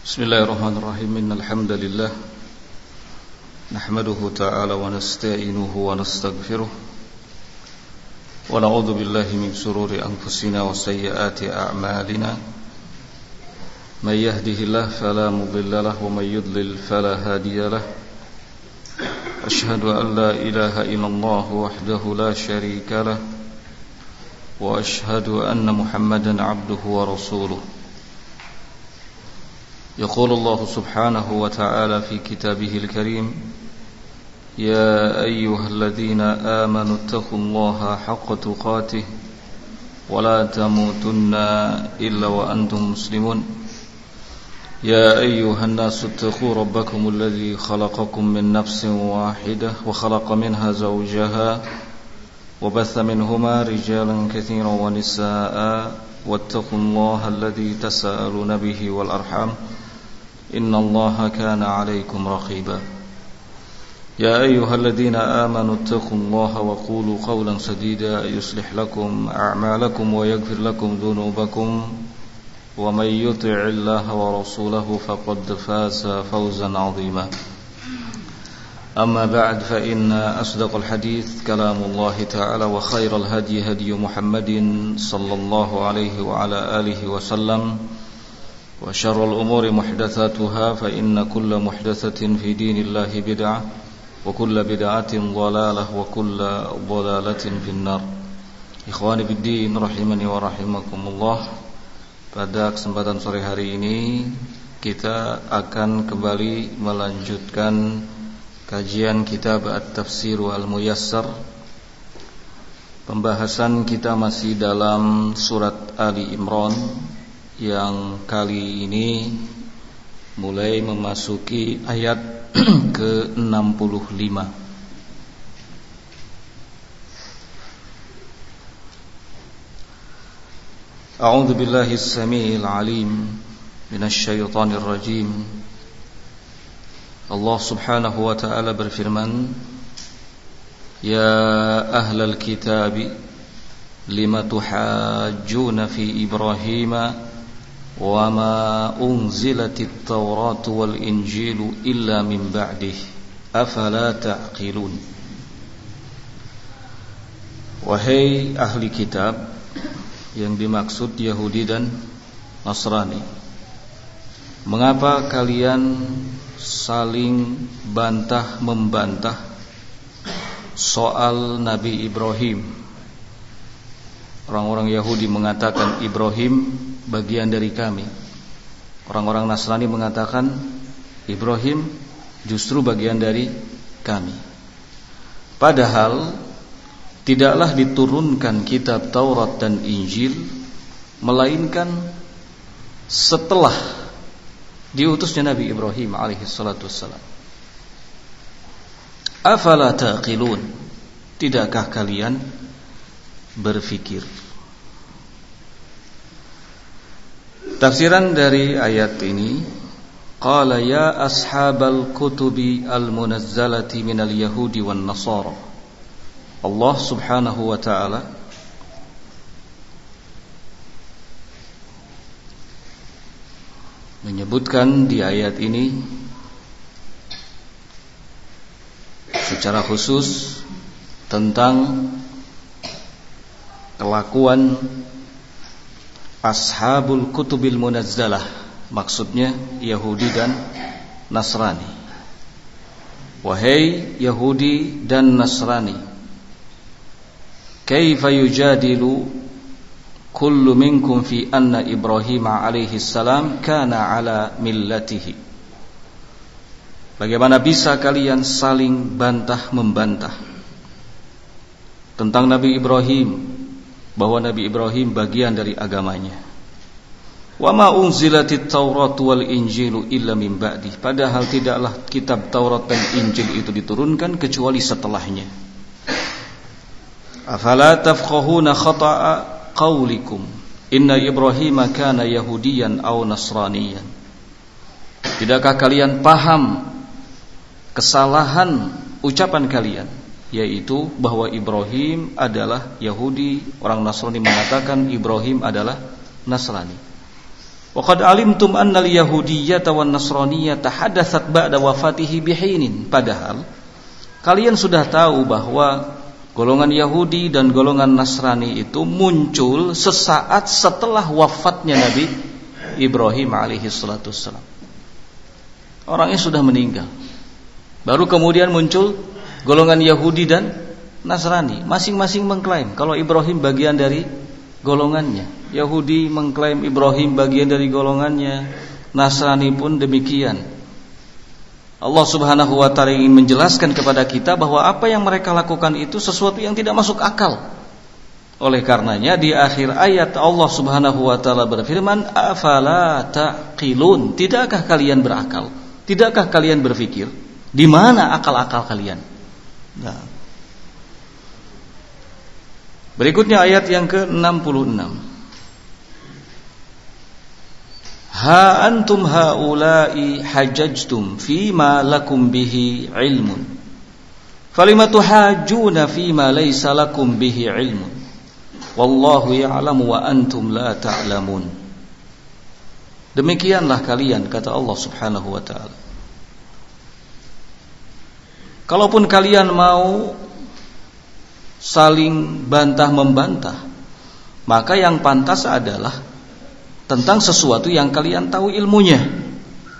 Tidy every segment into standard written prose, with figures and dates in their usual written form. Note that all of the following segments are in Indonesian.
Bismillahirrahmanirrahim. Innal hamdalillah nahmaduhu ta'ala wa nasta'inuhu wa nastaghfiruh wa na'udzu billahi min shururi anfusina wa sayyiati a'malina. May yahdihillahu fala mudilla lahu wa may yudlil fala hadiya lahu. Ashhadu an la ilaha illallah wahdahu la syarika lahu wa ashhadu anna Muhammadan 'abduhu wa rasuluh. يقول الله سبحانه وتعالى في كتابه الكريم يا أيها الذين آمنوا اتقوا الله حق تقاته ولا تموتن إلا وأنتم مسلمون يا أيها الناس اتقوا ربكم الذي خلقكم من نفس واحدة وخلق منها زوجها وبث منهما رجالا كثيرا ونساء واتقوا الله الذي تساءلون به والأرحام إن الله كان عليكم رقيبا يا أيها الذين آمنوا اتقوا الله وقولوا قولا سديدا يصلح لكم أعمالكم ويغفر لكم ذنوبكم ومن يطع الله ورسوله فقد فاز فوزا عظيما أما بعد فإن أصدق الحديث كلام الله تعالى وخير الهدي هدي محمد صلى الله عليه وعلى آله وسلم وشر الأمور محدثاتها فإن كل محدثة في دين الله بدعة وكل بدعة ضلالة وكل ضلالة في النار. Ikhwani biddin rahimani wa rahimakumullah. Pada kesempatan sore hari ini kita akan kembali melanjutkan kajian kitab At-Tafsir Al-Muyassar. Pembahasan kita masih dalam surat Ali Imran yang kali ini mulai memasuki ayat ke-65. A'udzu billahi as-sami'il 'alim minasy syaithanir rajim. Allah Subhanahu wa ta'ala berfirman, Ya ahlal kitabi lima tuhajjuna fi Ibrahim وَمَا أُنْزِلَتِ التَّوْرَاةُ وَالْإِنْجِيلُ إِلَّا مِنْ بَعْدِهِ أَفَلَا تَعْقِلُونَ. Wahai ahli kitab, yang dimaksud Yahudi dan Nasrani, mengapa kalian saling bantah-membantah soal Nabi Ibrahim? Orang-orang Yahudi mengatakan Ibrahim bagian dari kami. Orang-orang Nasrani mengatakan Ibrahim justru bagian dari kami. Padahal tidaklah diturunkan kitab Taurat dan Injil melainkan setelah diutusnya Nabi Ibrahim alaihi salatu wassalam. Afala taqilun? Tidakkah kalian berfikir? Tafsiran dari ayat ini, qala ya ashabal kutubi al-munazzalati minal yahudi wan nasara. Allah Subhanahu wa ta'ala menyebutkan di ayat ini secara khusus tentang kelakuan Ashabul kutubil munazzalah, maksudnya Yahudi dan Nasrani. Wahai Yahudi dan Nasrani, kaifa yujadilu kullu minkum fi anna Ibrahim alaihi salam kana ala millatihi? Bagaimana bisa kalian saling bantah-membantah tentang Nabi Ibrahim, bahwa Nabi Ibrahim bagian dari agamanya? Wa ma unzilatit Taurat wal Injilu illa min ba'di. Padahal tidaklah kitab Taurat dan Injil itu diturunkan kecuali setelahnya. Afala tafqahuna khata'a qaulikum inna Ibrahim kana yahudiyan aw nasraniyan? Tidakkah kalian paham kesalahan ucapan kalian, yaitu bahwa Ibrahim adalah Yahudi, orang Nasrani mengatakan Ibrahim adalah Nasrani. Wa qad alimtum anna al-yahudiyyata wan nasraniyyata hadatsat ba'da wafatihi bihinin. Padahal kalian sudah tahu bahwa golongan Yahudi dan golongan Nasrani itu muncul sesaat setelah wafatnya Nabi Ibrahim alaihi salatu wassalam. Orangnya sudah meninggal. Baru kemudian muncul golongan Yahudi dan Nasrani. Masing-masing mengklaim kalau Ibrahim bagian dari golongannya. Yahudi mengklaim Ibrahim bagian dari golongannya, Nasrani pun demikian. Allah Subhanahu wa taala ingin menjelaskan kepada kita bahwa apa yang mereka lakukan itu sesuatu yang tidak masuk akal. Oleh karenanya di akhir ayat Allah Subhanahu wa taala berfirman, "Afala taqilun?" Tidakkah kalian berakal? Tidakkah kalian berpikir? Di mana akal-akal kalian? Nah. Berikutnya ayat yang ke-66. Ha antum haula'i hajajtum fima lakum bihi ilmun falima tuhajjuna fima laysa lakum bihi ilmun wallahu ya'lamu wa antum la ta'lamun. Demikianlah kalian, kata Allah Subhanahu wa ta'ala, kalaupun kalian mau saling bantah-membantah, maka yang pantas adalah tentang sesuatu yang kalian tahu ilmunya,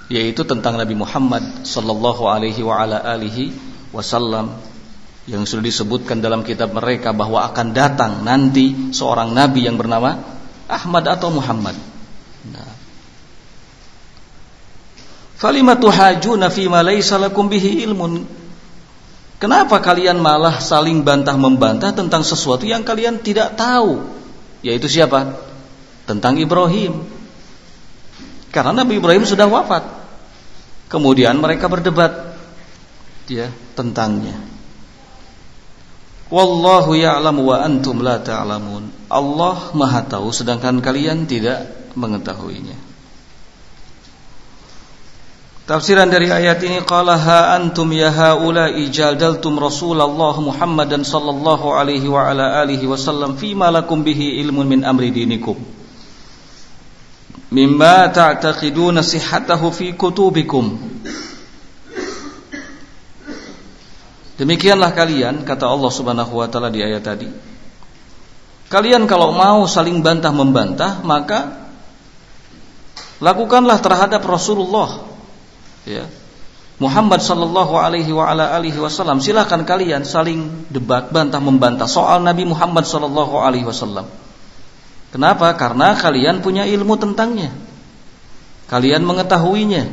yaitu tentang Nabi Muhammad sallallahu alaihi wa ala alihi wasallam, yang sudah disebutkan dalam kitab mereka bahwa akan datang nanti seorang nabi yang bernama Ahmad atau Muhammad. Nah. Falima tuhajuna fima laysa lakum bihi ilmun. Kenapa kalian malah saling bantah-membantah tentang sesuatu yang kalian tidak tahu? Yaitu siapa? Tentang Ibrahim. Karena Nabi Ibrahim sudah wafat. Kemudian mereka berdebat tentangnya. Wallahu ya'lamu wa antum la ta'lamun. Allah Maha tahu sedangkan kalian tidak mengetahuinya. Tafsiran dari ayat ini, qala ha antum ya haula'i jadaltum Rasulullah Muhammadan sallallahu alaihi wa ala alihi wasallam fima lakum bihi ilmun min amri dinikum mimma ta'taqiduna sihhatahu fi kutubikum. Demikianlah kalian, kata Allah Subhanahu wa taala di ayat tadi, kalian kalau mau saling bantah-membantah, maka lakukanlah terhadap Rasulullah Muhammad sallallahu alaihi wa ala alihi wasallam. Silakan kalian saling debat, bantah-membantah soal Nabi Muhammad sallallahu alaihi wasallam. Kenapa? Karena kalian punya ilmu tentangnya, kalian mengetahuinya,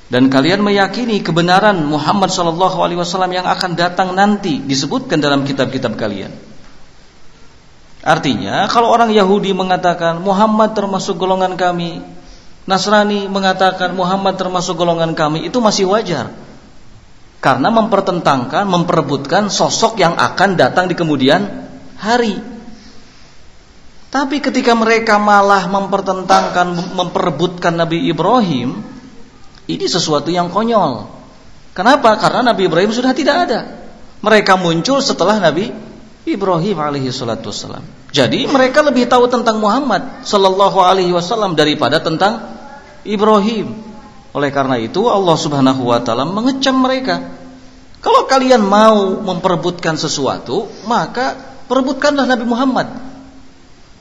dan kalian meyakini kebenaran Muhammad sallallahu alaihi wasallam yang akan datang nanti, disebutkan dalam kitab-kitab kalian. Artinya, kalau orang Yahudi mengatakan Muhammad termasuk golongan kami, Nasrani mengatakan Muhammad termasuk golongan kami, itu masih wajar, karena mempertentangkan, memperebutkan sosok yang akan datang di kemudian hari. Tapi ketika mereka malah mempertentangkan, memperebutkan Nabi Ibrahim, ini sesuatu yang konyol. Kenapa? Karena Nabi Ibrahim sudah tidak ada. Mereka muncul setelah Nabi Ibrahim alaihi salatu wassalam. Jadi mereka lebih tahu tentang Muhammad sallallahu alaihi wasallam daripada tentang Ibrahim. Oleh karena itu Allah Subhanahu wa taala mengecam mereka. Kalau kalian mau memperebutkan sesuatu, maka perebutkanlah Nabi Muhammad,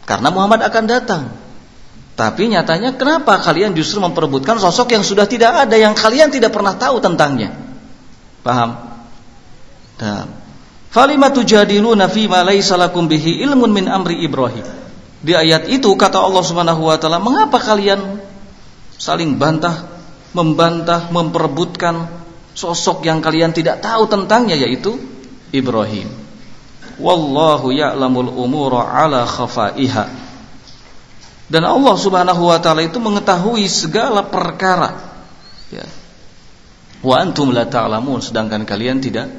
karena Muhammad akan datang. Tapi nyatanya kenapa kalian justru memperebutkan sosok yang sudah tidak ada, yang kalian tidak pernah tahu tentangnya? Paham? Nah, falima tujadiluna fi ma laysa lakum bihi ilmun min amri Ibrahim. Di ayat itu kata Allah Subhanahu wa taala, mengapa kalian saling bantah, membantah, memperebutkan sosok yang kalian tidak tahu tentangnya, yaitu Ibrahim. Wallahu ya'lamul umura ala khafaiha. Dan Allah Subhanahu wa taala itu mengetahui segala perkara. Wa antum la ta'lamun, sedangkan kalian tidak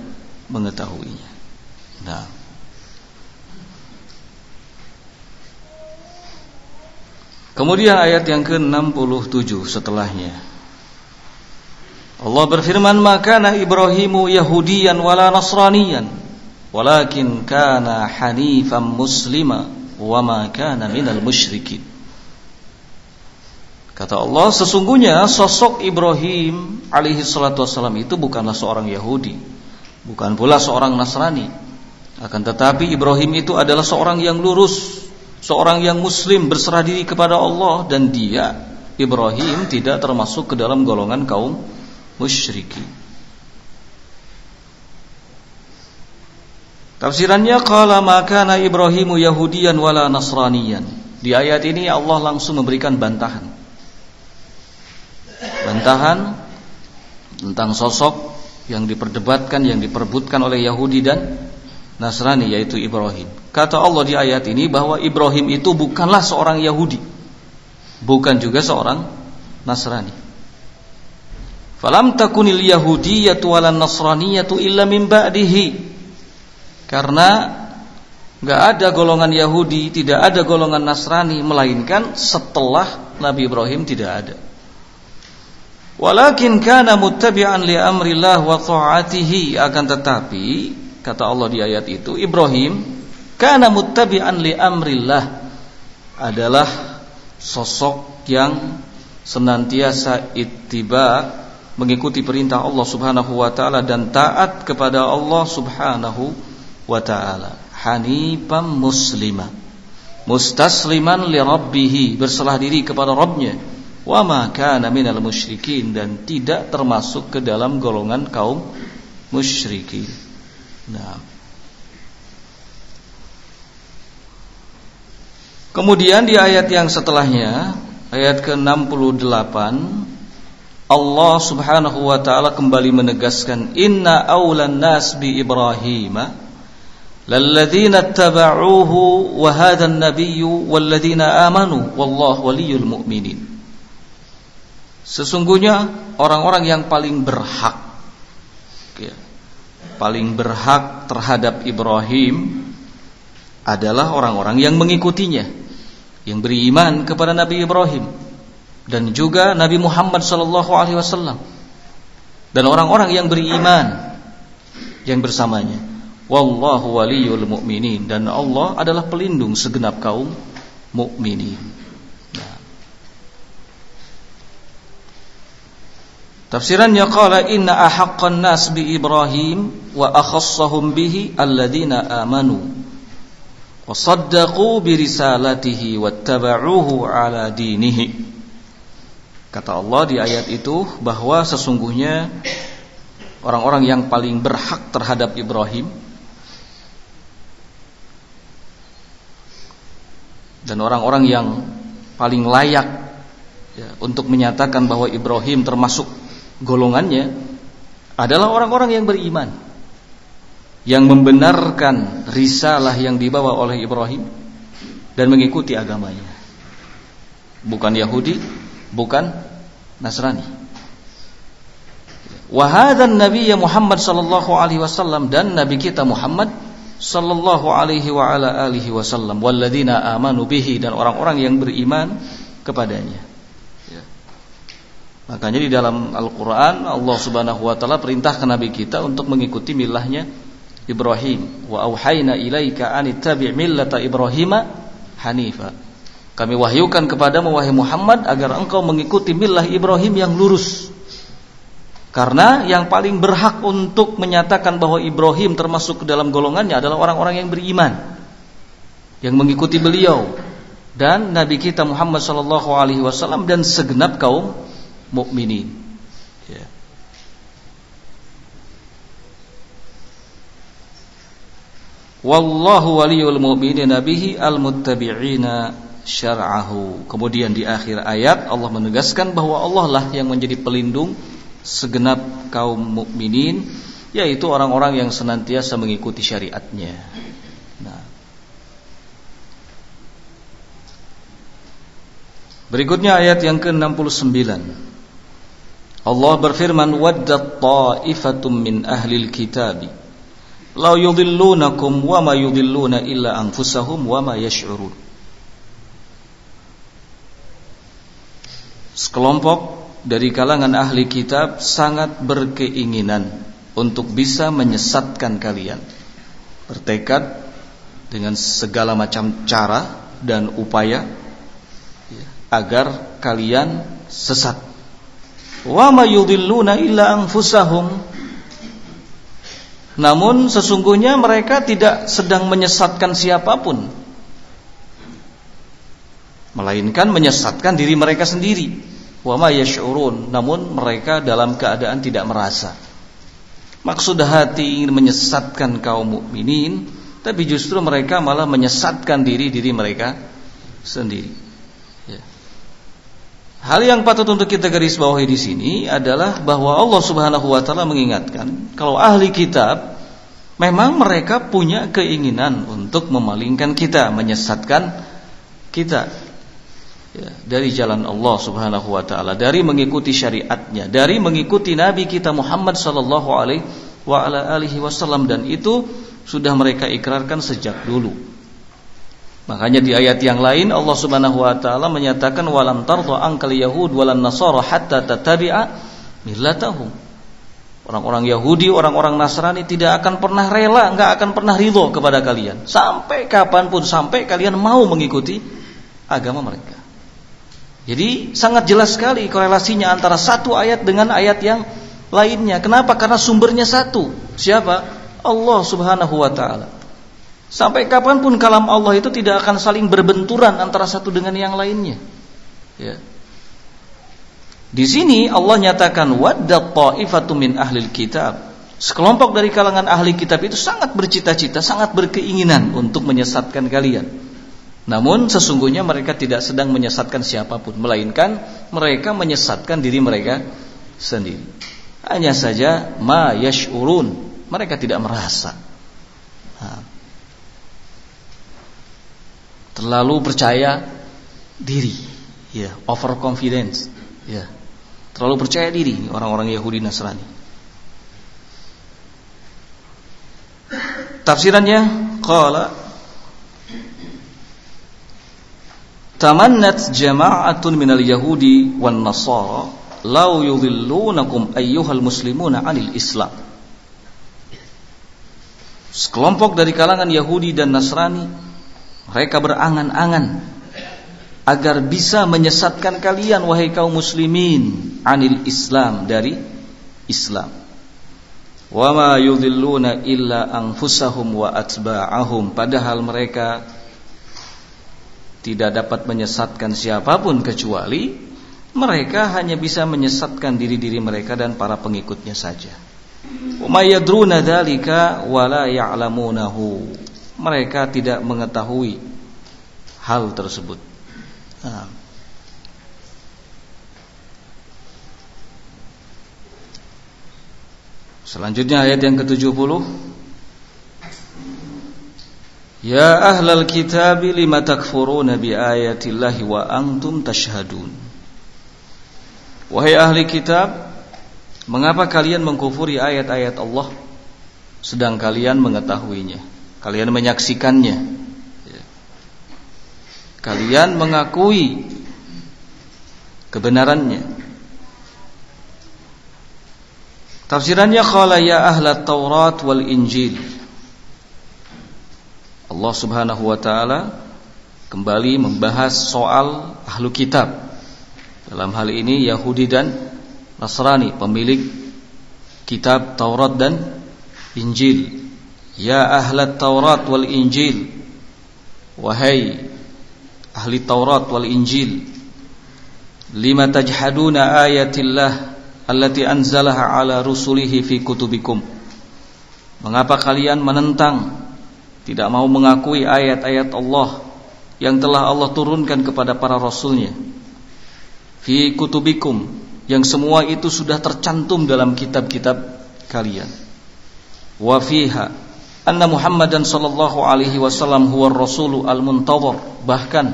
mengetahuinya. Nah. Kemudian ayat yang ke-67 setelahnya, Allah berfirman, "Maka Ibrahimu Yahudiyan wala Nasraniyan, walakin kana hanifan muslima wa ma kana minal musyrikin." Kata Allah, sesungguhnya sosok Ibrahim alaihi salatu wassalam itu bukanlah seorang Yahudi, bukan pula seorang Nasrani. Akan tetapi Ibrahim itu adalah seorang yang lurus, seorang yang muslim, berserah diri kepada Allah. Dan dia, Ibrahim, tidak termasuk ke dalam golongan kaum musyrikin. Tafsirannya, qala ma kana Ibrahimu Yahudiyan wala Nasraniyan. Di ayat ini Allah langsung memberikan bantahan tentang sosok yang diperdebatkan, yang diperebutkan oleh Yahudi dan Nasrani, yaitu Ibrahim. Kata Allah di ayat ini bahwa Ibrahim itu bukanlah seorang Yahudi, bukan juga seorang Nasrani. Falam takunil yahudiyyatu walan nasraniyatu illa min ba'dihi. Karena enggak ada golongan Yahudi, tidak ada golongan Nasrani melainkan setelah Nabi Ibrahim tidak ada. Walakin kana muttabi'an li amrillah wa ta'atihi. Akan tetapi, kata Allah di ayat itu, Ibrahim kana muttabi'an li amrillah, adalah sosok yang senantiasa ittiba, mengikuti perintah Allah Subhanahu wa taala dan taat kepada Allah Subhanahu wa taala. Hanifan muslima, mustasliman li rabbih, berserah diri kepada Rabbnya. Wa ma kana minal musyrikin, dan tidak termasuk ke dalam golongan kaum musyrikin. Nah, kemudian di ayat yang setelahnya, ayat ke-68, Allah Subhanahu wa taala kembali menegaskan, inna awlan nas bi Ibrahim lalladzina ittaba'uhu wa hadzan nabiyyu walladzina amanu wallahu waliyul mu'minin. Sesungguhnya orang-orang yang paling berhak, paling berhak terhadap Ibrahim adalah orang-orang yang mengikutinya, yang beriman kepada Nabi Ibrahim dan juga Nabi Muhammad SAW, dan orang-orang yang beriman yang bersamanya. Wallahu waliyul mu'minin, dan Allah adalah pelindung segenap kaum mukminin. Tafsirannya, qala inna ahaqqan nas bi Ibrahim wa akhassahum bihi alladzina amanu wa saddaqu bi risalatihi wattaba'uhu ala dinihi. Kata Allah di ayat itu bahwa sesungguhnya orang-orang yang paling berhak terhadap Ibrahim dan orang-orang yang paling layak untuk menyatakan bahwa Ibrahim termasuk golongannya adalah orang-orang yang beriman, yang membenarkan risalah yang dibawa oleh Ibrahim dan mengikuti agamanya, bukan Yahudi, bukan Nasrani. Wa hadzan nabiyya Muhammad sallallahu alaihi wasallam, dan nabi kita Muhammad sallallahu alaihi wa ala alihi wasallam, walladzina amanu bihi, dan orang-orang yang beriman kepadanya. Makanya di dalam Al-Quran Allah Subhanahu wa ta'ala perintahkan Nabi kita untuk mengikuti milahnya Ibrahim. Wa auhayna ilaika anittabi' millata Ibrahima hanifa. Kami wahyukan kepadamu wahai Muhammad agar engkau mengikuti milah Ibrahim yang lurus. Karena yang paling berhak untuk menyatakan bahwa Ibrahim termasuk ke dalam golongannya adalah orang-orang yang beriman, yang mengikuti beliau dan Nabi kita Muhammad SAW dan segenap kaum mukminin. Ya. Wallahu waliyul mu'minin bihi al-muttabi'ina syar'ahu. Kemudian di akhir ayat Allah menegaskan bahwa Allah lah yang menjadi pelindung segenap kaum mukminin, yaitu orang-orang yang senantiasa mengikuti syariatnya. Nah, berikutnya ayat yang ke-69. Allah berfirman, waddat ta'ifatum min ahlil kitabi la yudillunakum wa ma yudilluna illa anfusahum wa ma yash'urun. Sekelompok dari kalangan ahli kitab sangat berkeinginan untuk bisa menyesatkan kalian, bertekad dengan segala macam cara dan upaya agar kalian sesat. Wa ma yudhilluna illa anfusahum. Namun sesungguhnya mereka tidak sedang menyesatkan siapapun, melainkan menyesatkan diri mereka sendiri. Wa ma yash'urun, namun mereka dalam keadaan tidak merasa. Maksud hati ingin menyesatkan kaum mukminin, tapi justru mereka malah menyesatkan diri mereka sendiri. Ya. Hal yang patut untuk kita garis bawahi di sini adalah bahwa Allah Subhanahu wa taala mengingatkan kalau ahli kitab memang mereka punya keinginan untuk memalingkan kita, menyesatkan kita, ya, dari jalan Allah Subhanahu wa taala, dari mengikuti syariatnya, dari mengikuti Nabi kita Muhammad sallallahu alaihi wasallam, dan itu sudah mereka ikrarkan sejak dulu. Makanya di ayat yang lain Allah Subhanahu wa taala menyatakan walan tarda ankal yahud walan nasara hatta tattabi'a millatahum. Orang-orang Yahudi, orang-orang Nasrani tidak akan pernah rela, enggak akan pernah ridho kepada kalian sampai kapanpun, sampai kalian mau mengikuti agama mereka. Jadi sangat jelas sekali korelasinya antara satu ayat dengan ayat yang lainnya. Kenapa? Karena sumbernya satu. Siapa? Allah Subhanahu wa taala. Sampai kapanpun kalam Allah itu tidak akan saling berbenturan antara satu dengan yang lainnya. Ya. Di sini Allah nyatakan wadda ta'ifatu min ahlil kitab. Sekelompok dari kalangan ahli kitab itu sangat bercita-cita, sangat berkeinginan untuk menyesatkan kalian. Namun sesungguhnya mereka tidak sedang menyesatkan siapapun, melainkan mereka menyesatkan diri mereka sendiri. Hanya saja ma yash'urun, mereka tidak merasa. Terlalu percaya diri, ya, overconfidence, ya, terlalu percaya diri orang-orang Yahudi Nasrani. Tafsirannya qala tamannat jama'atun minal yahudi wan nasara law yudhillunakum ayyuhal muslimuna 'anil islam. Sekelompok dari kalangan Yahudi dan Nasrani mereka berangan-angan agar bisa menyesatkan kalian wahai kaum muslimin 'anil islam, dari Islam. Wa ma yudhilluna illa anfusahum wa atba'ahum, padahal mereka tidak dapat menyesatkan siapapun kecuali mereka hanya bisa menyesatkan diri-diri mereka dan para pengikutnya saja. Wa may yadruna dzalika wa la ya'lamunahu, mereka tidak mengetahui hal tersebut. Selanjutnya ayat yang ke-70. Ya ahlal kitab lima takfuruna bi ayatillahi wa antum tashhadun. Wahai ahli kitab, mengapa kalian mengkufuri ayat-ayat Allah sedang kalian mengetahuinya, kalian menyaksikannya, kalian mengakui kebenarannya. Tafsirannya qala ya ahlat Taurat wal Injil. Allah Subhanahu wa taala kembali membahas soal ahlu kitab. Dalam hal ini Yahudi dan Nasrani, pemilik kitab Taurat dan Injil. Ya ahlat Taurat wal Injil, wahai ahli Taurat wal Injil, lima tajhaduna ayatillah allati anzalaha ala rusulihi fi kutubikum. Mengapa kalian menentang, tidak mau mengakui ayat-ayat Allah yang telah Allah turunkan kepada para rasulnya, fi kutubikum, yang semua itu sudah tercantum dalam kitab-kitab kalian. Wa fiha anna Muhammadan sallallahu alaihi wasallam huwa ar-rasulu al-muntadhar. Bahkan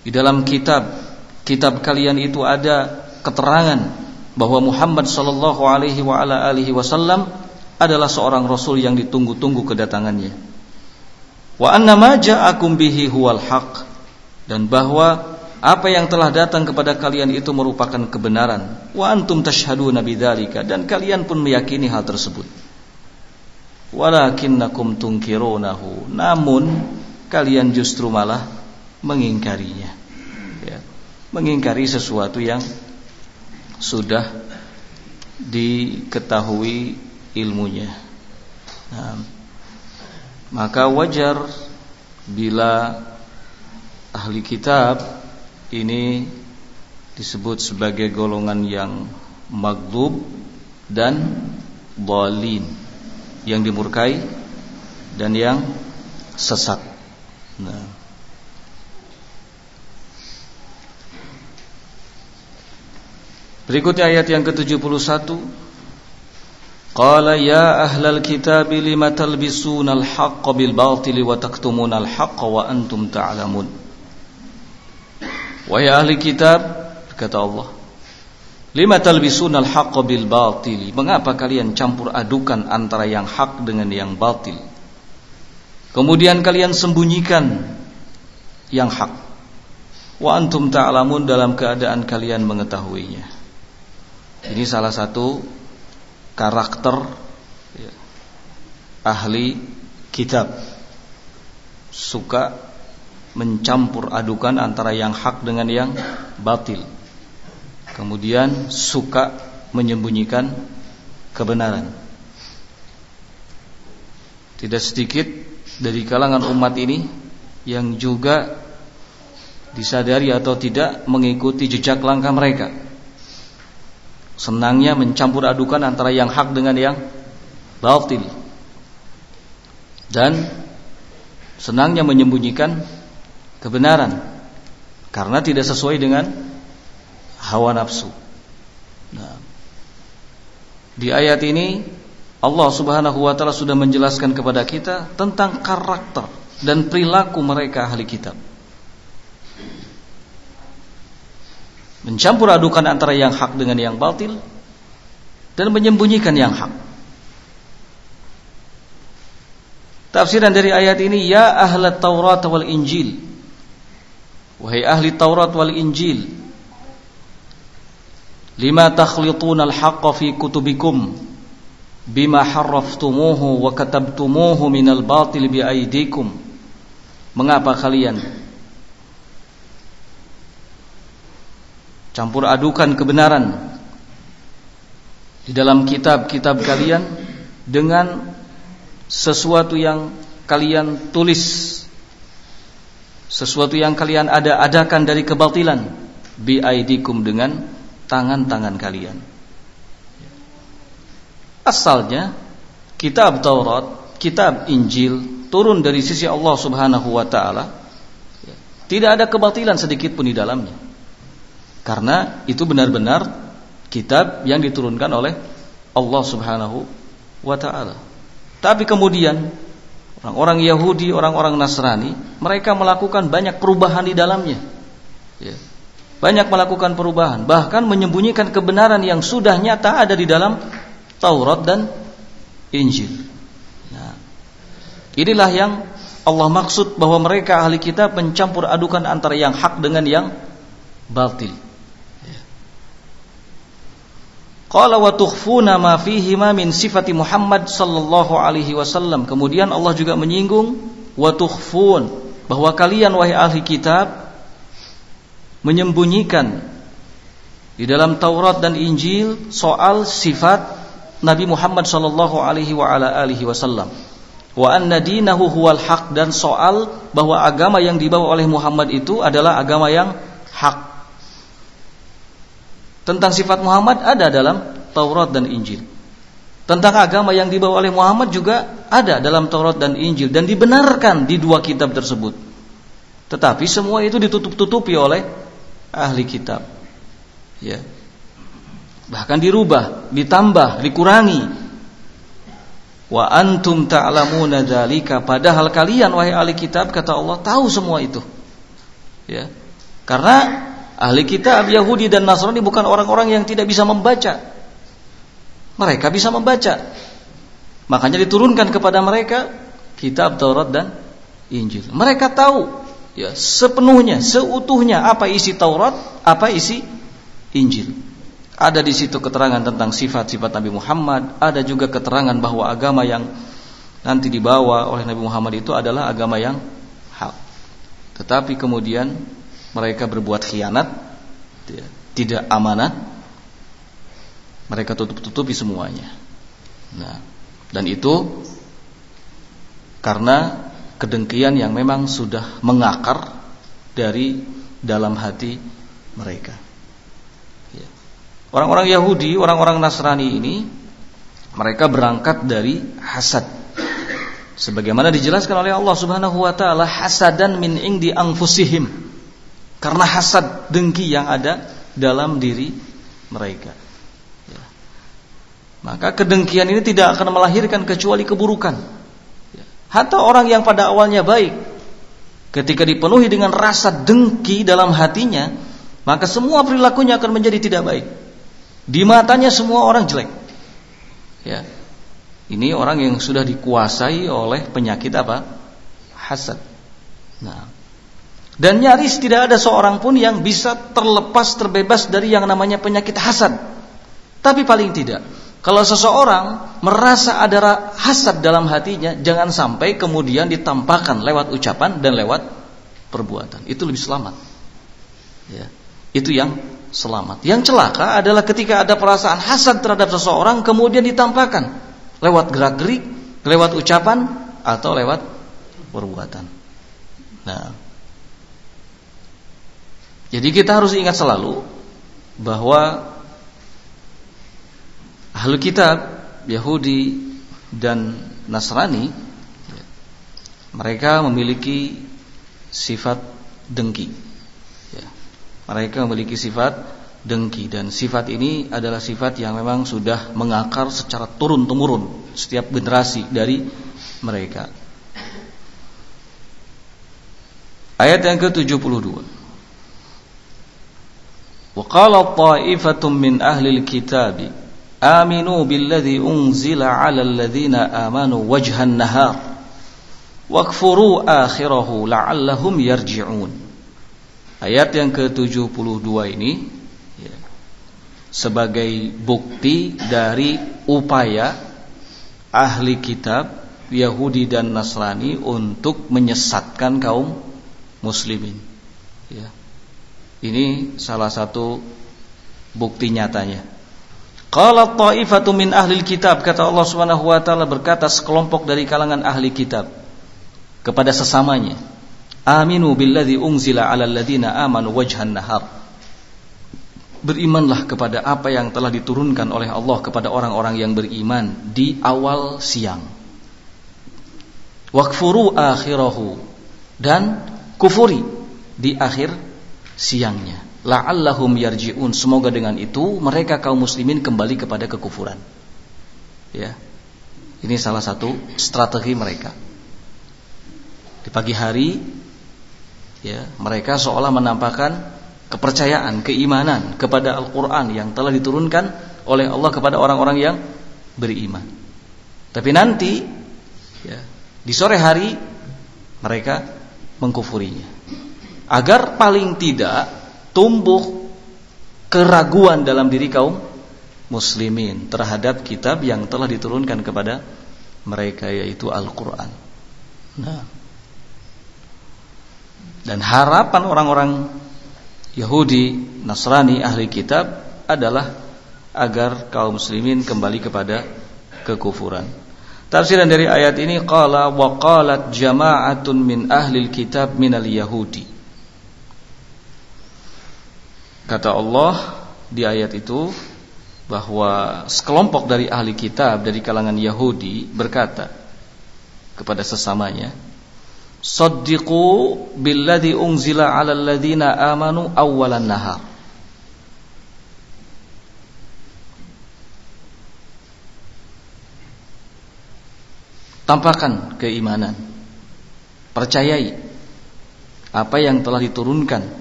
di dalam kitab kalian itu ada keterangan bahwa Muhammad sallallahu alaihi wasallam adalah seorang rasul yang ditunggu-tunggu kedatangannya. Wa anna ma ja'akum bihi huwal haq, dan bahwa apa yang telah datang kepada kalian itu merupakan kebenaran. Wa antum tashhaduna bidzalika, dan kalian pun meyakini hal tersebut. Walakinnakum tunkirunahu, namun kalian justru malah mengingkarinya. Ya. mengingkari sesuatu yang sudah diketahui ilmunya. Nah, maka wajar bila ahli kitab ini disebut sebagai golongan yang maghdub dan dhalin, yang dimurkai dan yang sesat. Nah, berikutnya ayat yang ke-71. Qala ya ahlal kitab lima talbisunal haqqa bil batili wa taktumunal haqqa wa antum ta'lamun. Wahai ahli kitab, kata Allah, lima talbisunal haqqa bil batili, mengapa kalian campur adukan antara yang hak dengan yang batil? Kemudian kalian sembunyikan yang hak. Wa antum ta'lamun, dalam keadaan kalian mengetahuinya. Ini salah satu karakter ahli kitab, suka mencampur adukan antara yang hak dengan yang batil, kemudian suka menyembunyikan kebenaran. Tidak sedikit dari kalangan umat ini yang juga disadari atau tidak mengikuti jejak langkah mereka, senangnya mencampur adukan antara yang hak dengan yang batil, dan senangnya menyembunyikan kebenaran karena tidak sesuai dengan hawa nafsu. Nah, di ayat ini Allah Subhanahu wa taala sudah menjelaskan kepada kita tentang karakter dan perilaku mereka ahli kitab. Mencampur adukan antara yang hak dengan yang batil dan menyembunyikan yang hak. Tafsiran dari ayat ini, ya ahlat Taurat wal Injil, wahai ahli Taurat wal Injil, lima takhlituna al-haqqa fi kutubikum bima harraftumuhu wa katabtumuhu minal batil bi aidikum. Mengapa kalian campur adukan kebenaran di dalam kitab-kitab kalian dengan sesuatu yang kalian tulis, sesuatu yang kalian adakan dari kebatilan, bi aidikum, dengan tangan-tangan kalian. Asalnya kitab Taurat, kitab Injil turun dari sisi Allah Subhanahu wa taala. Tidak ada kebatilan sedikit pun di dalamnya, karena itu benar-benar kitab yang diturunkan oleh Allah Subhanahu wa ta'ala. Tapi kemudian orang-orang Yahudi, orang-orang Nasrani, mereka melakukan banyak perubahan di dalamnya, banyak melakukan perubahan, bahkan menyembunyikan kebenaran yang sudah nyata ada di dalam Taurat dan Injil. Nah, inilah yang Allah maksud bahwa mereka ahli kitab mencampur adukan antara yang hak dengan yang batil. Qala wa tukhfuna ma fihi ma min sifati Muhammad sallallahu alaihi wasallam. Kemudian Allah juga menyinggung wa tukhfun, bahwa kalian wahai ahli kitab menyembunyikan di dalam Taurat dan Injil soal sifat Nabi Muhammad sallallahu alaihi wa ala alihi wasallam. Wa anna dinahu huwal haq, dan soal bahwa agama yang dibawa oleh Muhammad itu adalah agama yang hak. Tentang sifat Muhammad ada dalam Taurat dan Injil. Tentang agama yang dibawa oleh Muhammad juga ada dalam Taurat dan Injil, dan dibenarkan di dua kitab tersebut. Tetapi semua itu ditutup-tutupi oleh ahli kitab. Ya. Bahkan dirubah, ditambah, dikurangi. Wa antum ta'lamuna dzalika, padahal kalian wahai ahli kitab, kata Allah, tahu semua itu. Ya. Karena ahli kitab Yahudi dan Nasrani bukan orang-orang yang tidak bisa membaca. Mereka bisa membaca. Makanya diturunkan kepada mereka kitab Taurat dan Injil. Mereka tahu ya sepenuhnya, seutuhnya apa isi Taurat, apa isi Injil. Ada di situ keterangan tentang sifat-sifat Nabi Muhammad, ada juga keterangan bahwa agama yang nanti dibawa oleh Nabi Muhammad itu adalah agama yang hak. Tetapi kemudian mereka berbuat khianat tidak amanah, mereka tutup-tutupi semuanya. Nah, dan itu karena kedengkian yang memang sudah mengakar dari dalam hati mereka. Orang-orang Yahudi, orang-orang Nasrani ini, mereka berangkat dari hasad. Sebagaimana dijelaskan oleh Allah Subhanahu wa taala, hasadan min indi anfusihim. Karena hasad, dengki yang ada dalam diri mereka. Maka kedengkian ini tidak akan melahirkan kecuali keburukan. Hatta orang yang pada awalnya baik, ketika dipenuhi dengan rasa dengki dalam hatinya, maka semua perilakunya akan menjadi tidak baik. Di matanya semua orang jelek. Ya. Ini orang yang sudah dikuasai oleh penyakit apa? Hasad. Nah, dan nyaris tidak ada seorang pun yang bisa terbebas dari yang namanya penyakit hasad. Tapi paling tidak, kalau seseorang merasa ada hasad dalam hatinya, jangan sampai kemudian ditampakkan lewat ucapan dan lewat perbuatan. Itu lebih selamat. Ya. Itu yang selamat. Yang celaka adalah ketika ada perasaan hasad terhadap seseorang kemudian ditampakkan lewat gerak-gerik, lewat ucapan atau lewat perbuatan. Nah, jadi kita harus ingat selalu bahwa ahlu kitab Yahudi dan Nasrani, mereka memiliki sifat dengki. Mereka memiliki sifat dengki, dan sifat ini adalah sifat yang memang sudah mengakar secara turun-temurun setiap generasi dari mereka. Ayat yang ke-72. Wa qala ta'ifatun min ahli al-kitab aminu billadhi unzila 'ala alladhina amanu wajhan nahar wakfuru akhirahu la'allahum yarji'un. Ayat yang ke-72 ini sebagai bukti dari upaya ahli kitab Yahudi dan Nasrani untuk menyesatkan kaum muslimin. Ini salah satu bukti nyatanya. Qala ta'ifatu min ahli kitab, kata Allah Subhanahu wa taala, berkata sekelompok dari kalangan ahli kitab kepada sesamanya, aminu billadzi unzila 'alal ladzina amanu wajhan nahar. Berimanlah kepada apa yang telah diturunkan oleh Allah kepada orang-orang yang beriman di awal siang. Wakfuru akhirahu, dan kufuri di akhir siangnya. La'allahum yarji'un, semoga dengan itu mereka kaum muslimin kembali kepada kekufuran. Ya. Ini salah satu strategi mereka. Di pagi hari, ya, mereka seolah menampakkan kepercayaan, keimanan kepada Al-Quran yang telah diturunkan oleh Allah kepada orang-orang yang beriman. Tapi nanti, ya, di sore hari mereka mengkufurinya, agar paling tidak tumbuh keraguan dalam diri kaum muslimin terhadap kitab yang telah diturunkan kepada mereka, yaitu Al-Quran. Nah, dan harapan orang-orang Yahudi, Nasrani, ahli kitab adalah agar kaum muslimin kembali kepada kekufuran. Tafsiran dari ayat ini, qala wa qalat jama'atun min ahli kitab minal yahudi. Kata Allah di ayat itu bahwa sekelompok dari ahli kitab dari kalangan Yahudi berkata kepada sesamanya, saddiqu billadzi unzila 'alal ladzina amanu awwalan nahar. Tampakkan keimanan, percayai apa yang telah diturunkan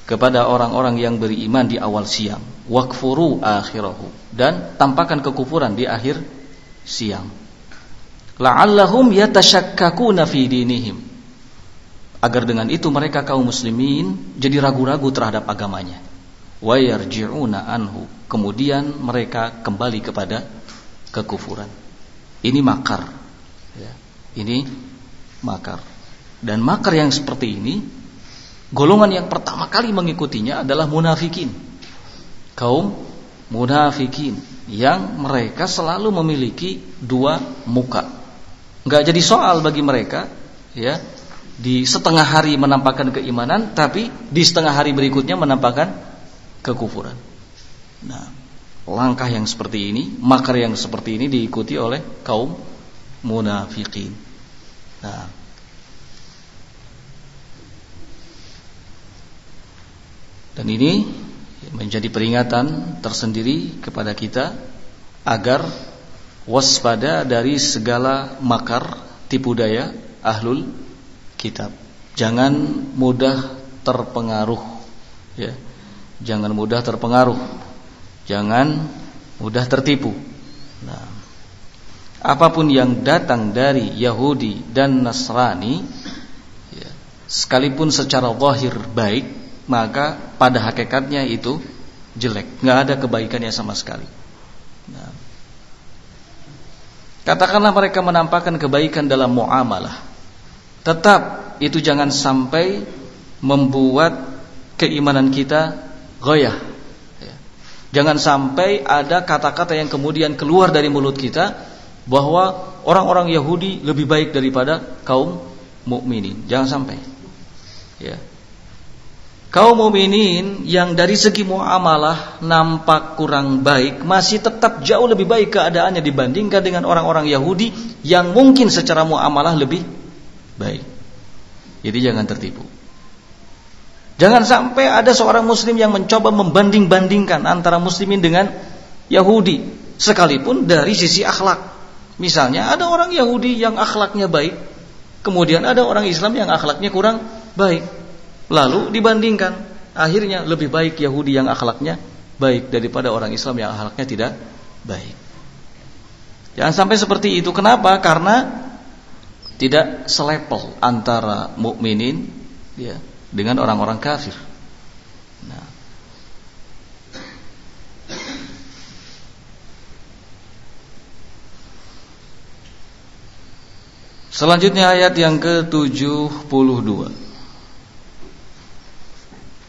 kepada orang-orang yang beriman di awal siang. Wakfuru akhirahu, dan tampakkan kekufuran di akhir siang. La'allahum yatasyakkakuna fi dinihim, agar dengan itu mereka kaum muslimin jadi ragu-ragu terhadap agamanya. Wa yarji'una anhu, kemudian mereka kembali kepada kekufuran. Ini makar, ya. Ini makar. Dan makar yang seperti ini golongan yang pertama kali mengikutinya adalah munafikin. Kaum munafikin yang mereka selalu memiliki dua muka. Enggak jadi soal bagi mereka, ya, di setengah hari menampakkan keimanan, tapi di setengah hari berikutnya menampakkan kekufuran. Nah, langkah yang seperti ini, makar yang seperti ini diikuti oleh kaum munafikin. Nah, dan ini menjadi peringatan tersendiri kepada kita agar waspada dari segala makar tipu daya ahlul kitab. Jangan mudah terpengaruh, ya. Jangan mudah terpengaruh. Jangan mudah tertipu. Nah, apapun yang datang dari Yahudi dan Nasrani, ya, sekalipun secara zahir baik, maka pada hakikatnya itu jelek, nggak ada kebaikannya sama sekali. Nah, katakanlah mereka menampakkan kebaikan dalam muamalah, tetap itu jangan sampai membuat keimanan kita goyah. Jangan sampai ada kata-kata yang kemudian keluar dari mulut kita bahwa orang-orang Yahudi lebih baik daripada kaum mukminin. Jangan sampai. Ya. Kaum mukminin yang dari segi muamalah nampak kurang baik masih tetap jauh lebih baik keadaannya dibandingkan dengan orang-orang Yahudi yang mungkin secara muamalah lebih baik. Jadi jangan tertipu. Jangan sampai ada seorang muslim yang mencoba membanding-bandingkan antara muslimin dengan Yahudi, sekalipun dari sisi akhlak. Misalnya ada orang Yahudi yang akhlaknya baik, kemudian ada orang Islam yang akhlaknya kurang baik. Lalu dibandingkan, akhirnya lebih baik Yahudi yang akhlaknya baik daripada orang Islam yang akhlaknya tidak baik. Jangan sampai seperti itu. Kenapa? Karena tidak selepel antara mukminin, ya, dengan orang-orang kafir. Nah, selanjutnya ayat yang ke-72.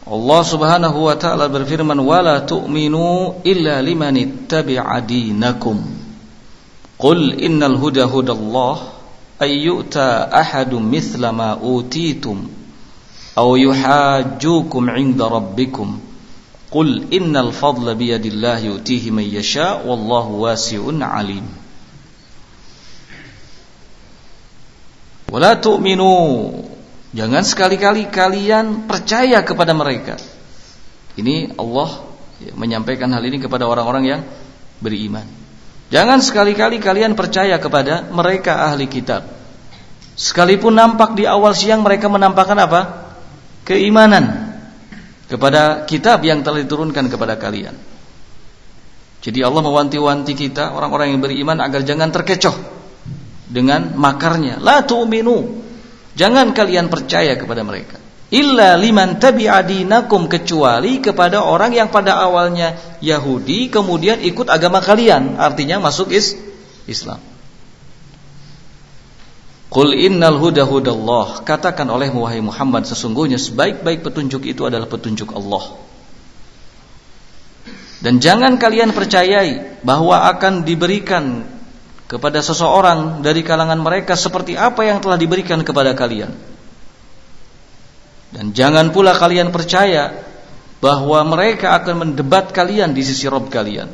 Allah Subhanahu wa taala berfirman, "Wala tu'minu illa liman ittabi'a dinakum. Qul innal huda hudallah ay yu'ta ahadun mithla ma utitum aw yuhajjukum 'inda rabbikum. Qul innal fadla biyadillahi yu'tihi man yasha wallahu wasi'un 'alim." Wala tu'minu, jangan sekali-kali kalian percaya kepada mereka. Ini Allah menyampaikan hal ini kepada orang-orang yang beriman. Jangan sekali-kali kalian percaya kepada mereka ahli kitab. Sekalipun nampak di awal siang mereka menampakkan apa? Keimanan kepada kitab yang telah diturunkan kepada kalian. Jadi Allah mewanti-wanti kita, orang-orang yang beriman, agar jangan terkecoh dengan makarnya. La tu'minu, jangan kalian percaya kepada mereka. Illa liman tabi'a dinakum, kecuali kepada orang yang pada awalnya Yahudi kemudian ikut agama kalian, artinya masuk Islam. Qul innal huda hudallah, katakan olehmu wahai Muhammad, sesungguhnya sebaik-baik petunjuk itu adalah petunjuk Allah. Dan jangan kalian percayai bahwa akan diberikan kepada seseorang dari kalangan mereka seperti apa yang telah diberikan kepada kalian. Dan jangan pula kalian percaya bahwa mereka akan mendebat kalian di sisi Rabb kalian.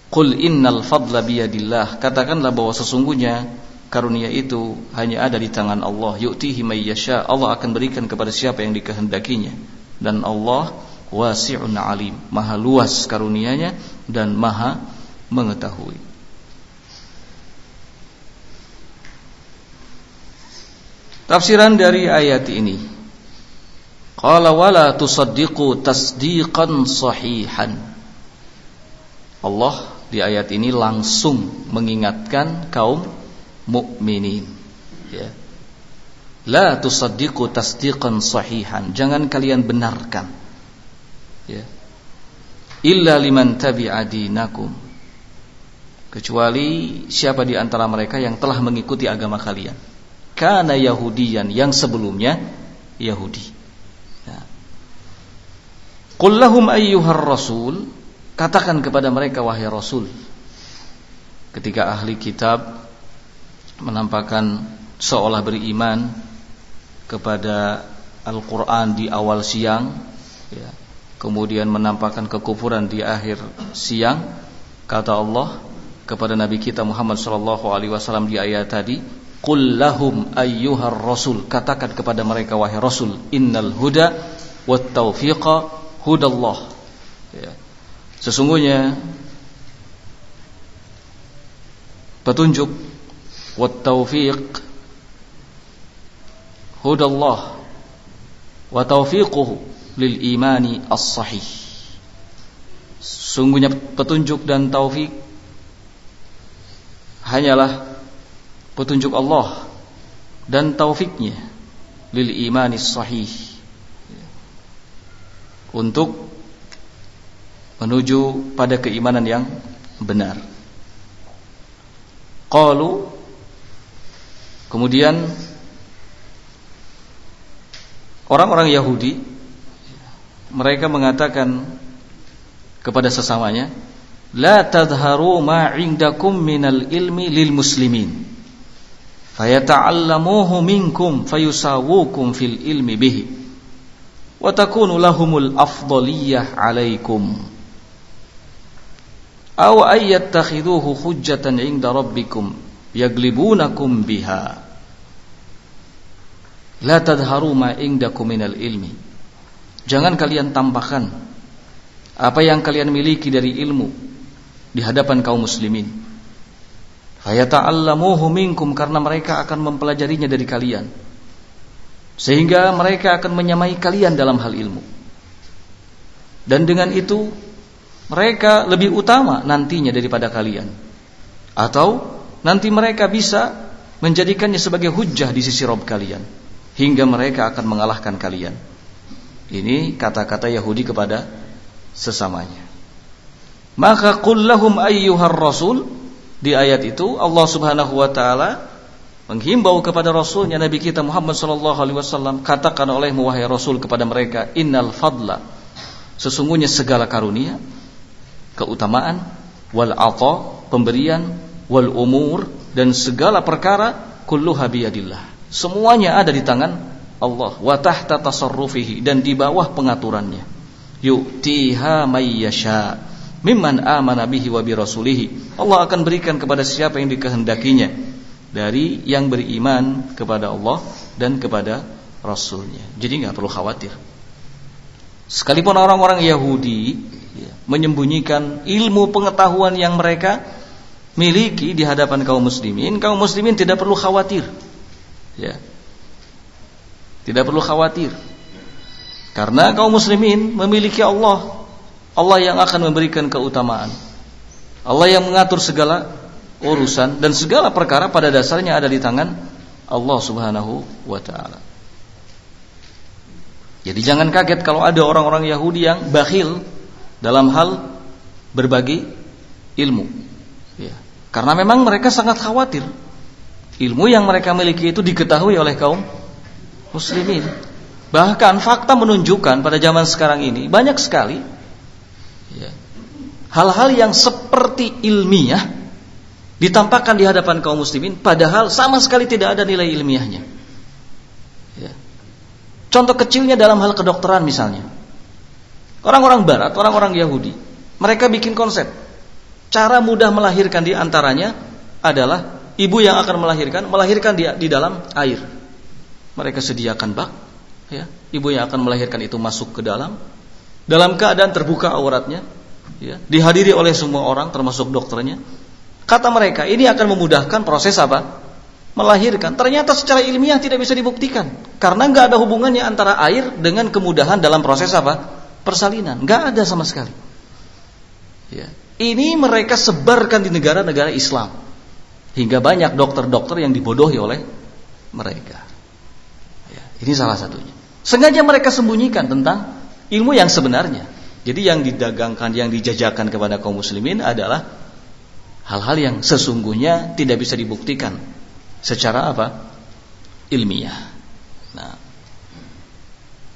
Qul innal fadla biyadillah, katakanlah bahwa sesungguhnya karunia itu hanya ada di tangan Allah. Yu'tihi may yasha, Allah akan berikan kepada siapa yang dikehendakinya. Dan Allah wasi'un alim, maha luas karunianya dan maha mengetahui. Tafsiran dari ayat ini, qala wala tusaddiqu tasdiqan sahihan. Allah di ayat ini langsung mengingatkan kaum mukminin, ya. La tusaddiqu tasdiqan sahihan, jangan kalian benarkan, ya, illa liman tabi'a dinakum, kecuali siapa di antara mereka yang telah mengikuti agama kalian. Kana Yahudiyan, yang sebelumnya Yahudi. Qul lahum ayyuhar rasul, katakan kepada mereka wahai Rasul. Ketika ahli kitab menampakkan seolah beriman kepada Al-Quran di awal siang, ya, kemudian menampakkan kekufuran di akhir siang, kata Allah kepada Nabi kita Muhammad SAW di ayat tadi, Qul lahum ayyuhar rasul, katakan kepada mereka wahai Rasul, innal huda wat taufiqa hudallah, ya. Sesungguhnya petunjuk wat taufiq hudallah wa taufiquhu lil imani as-sahih. Sungguhnya petunjuk dan taufik hanyalah petunjuk Allah dan taufiknya lil imani as-sahih, untuk menuju pada keimanan yang benar. Qalu, kemudian orang-orang Yahudi mereka mengatakan kepada sesamanya, la tadharu ma 'indakum minal ilmi lil muslimin fayata'allamuhu minkum fayusawukum fil ilmi bihi wa takunu lahumul afdaliyah 'alaikum aw ayattakhiduhu hujjatan 'inda rabbikum yaglibunakum biha. La tadharu ma indakum minal ilmi, jangan kalian tampakkan apa yang kalian miliki dari ilmu di hadapan kaum muslimin. Fayata'allamuhu minkum, karena mereka akan mempelajarinya dari kalian, sehingga mereka akan menyamai kalian dalam hal ilmu. Dan dengan itu mereka lebih utama nantinya daripada kalian, atau nanti mereka bisa menjadikannya sebagai hujjah di sisi Rabb kalian, hingga mereka akan mengalahkan kalian. Ini kata-kata Yahudi kepada sesamanya. Maka qul lahum ayyuhar rasul, di ayat itu Allah Subhanahu wa taala menghimbau kepada rasulnya Nabi kita Muhammad sallallahu alaihi wasallam, katakan olehmu wahai Rasul kepada mereka, innal fadla, sesungguhnya segala karunia, keutamaan, wal ata, pemberian, wal umur, dan segala perkara, kulluha biyadillah, semuanya ada di tangan Allah, wa tahta tasarrufihi, dan di bawah pengaturannya. Yu'tiha may yasha mimman amana bihi wa bi rasulihi, Allah akan berikan kepada siapa yang dikehendakinya dari yang beriman kepada Allah dan kepada Rasulnya. Jadi gak perlu khawatir. Sekalipun orang-orang Yahudi menyembunyikan ilmu pengetahuan yang mereka miliki di hadapan kaum muslimin tidak perlu khawatir, ya. Tidak perlu khawatir, karena kaum muslimin memiliki Allah yang akan memberikan keutamaan, Allah yang mengatur segala urusan, dan segala perkara pada dasarnya ada di tangan Allah Subhanahu wa ta'ala. Jadi jangan kaget kalau ada orang-orang Yahudi yang bakhil dalam hal berbagi ilmu, ya. Karena memang mereka sangat khawatir ilmu yang mereka miliki itu diketahui oleh kaum muslimin. Bahkan fakta menunjukkan pada zaman sekarang ini banyak sekali, ya, hal-hal yang seperti ilmiah ditampakkan di hadapan kaum muslimin, padahal sama sekali tidak ada nilai ilmiahnya, ya. Contoh kecilnya dalam hal kedokteran misalnya. Orang-orang barat, orang-orang Yahudi, mereka bikin konsep cara mudah melahirkan, di antaranya adalah ibu yang akan melahirkan di dalam air. Mereka sediakan bak, ya. Ibu yang akan melahirkan itu masuk ke dalam keadaan terbuka auratnya, ya, dihadiri oleh semua orang termasuk dokternya. Kata mereka, ini akan memudahkan proses apa? Melahirkan. Ternyata secara ilmiah tidak bisa dibuktikan, karena nggak ada hubungannya antara air dengan kemudahan dalam proses apa? Persalinan. Nggak ada sama sekali, ya. Ini mereka sebarkan di negara-negara Islam, hingga banyak dokter-dokter yang dibodohi oleh mereka, ya. Ini salah satunya. Sengaja mereka sembunyikan tentang ilmu yang sebenarnya. Jadi yang didagangkan, yang dijajakan kepada kaum muslimin adalah hal-hal yang sesungguhnya tidak bisa dibuktikan secara apa? Ilmiah. Nah,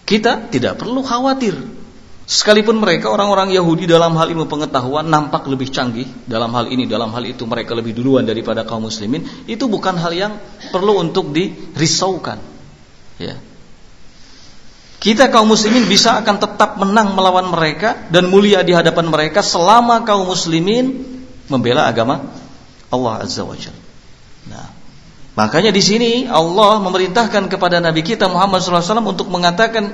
kita tidak perlu khawatir Sekalipun mereka orang-orang Yahudi dalam hal ilmu pengetahuan nampak lebih canggih dalam hal ini, dalam hal itu mereka lebih duluan daripada kaum muslimin, itu bukan hal yang perlu untuk dirisaukan. Ya. Kita kaum muslimin bisa akan tetap menang melawan mereka dan mulia di hadapan mereka selama kaum muslimin membela agama Allah Azza wa Jalla. Nah, makanya di sini Allah memerintahkan kepada Nabi kita Muhammad SAW untuk mengatakan,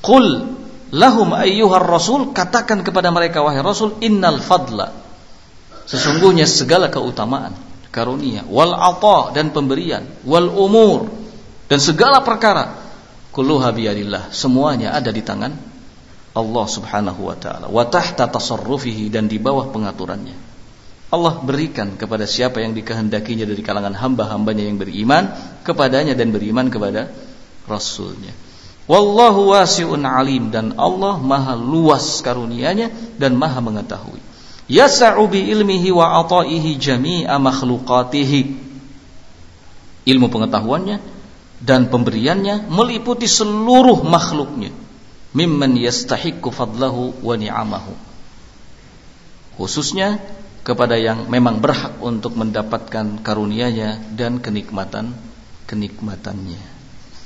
"Qul lahum ayyuhar rasul," katakan kepada mereka wahai Rasul, "innal fadla," sesungguhnya segala keutamaan, karunia, wal ata dan pemberian, wal umur dan segala perkara, kulluha biyadillah, semuanya ada di tangan Allah Subhanahu wa taala, wa tahta tasarrufihi, dan di bawah pengaturannya. Allah berikan kepada siapa yang dikehendakinya dari kalangan hamba-hambanya yang beriman kepadanya dan beriman kepada Rasulnya. Wallahu wasi'un alim, dan Allah maha luas karunianya dan maha mengetahui. Yasa'u bi ilmihi wa ata'ihi jami'a makhluqatihi, ilmu pengetahuannya dan pemberiannya meliputi seluruh makhluknya, mimman yastahiqqu fadlahu wa ni'amahu, khususnya kepada yang memang berhak untuk mendapatkan karunia-Nya dan kenikmatannya.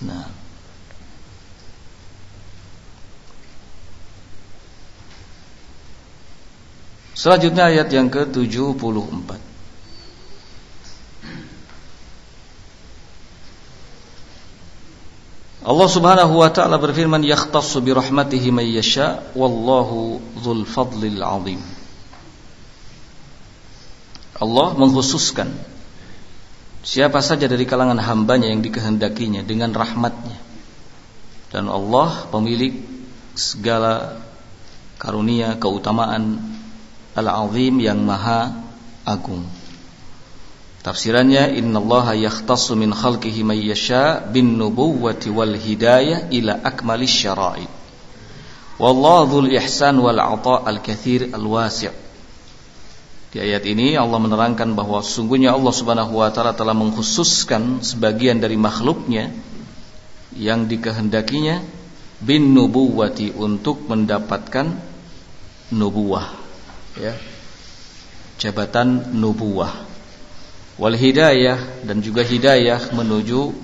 Nah, selanjutnya ayat yang ke-74. Allah Subhanahu wa taala berfirman, "Yakhtassu bi rahmatihi may yasha, wallahu dzul fadlil 'adzim." Allah mengkhususkan siapa saja dari kalangan hambanya yang dikehendakinya dengan rahmatnya, dan Allah pemilik segala karunia, keutamaan, al-azim, yang maha agung. Tafsirannya, innallaha yakhtassu min khalqihi may yasha bin nubuwwati wal hidayah ila akmalis syara'i, wallahu dzul ihsan wal 'ata' al katsir al wasi'. Di ayat ini Allah menerangkan bahwa sungguhnya Allah Subhanahu wa taala telah mengkhususkan sebagian dari makhluknya yang dikehendakinya bin nubuwati, untuk mendapatkan nubuwah, ya, jabatan nubuwah, wal hidayah, dan juga hidayah menuju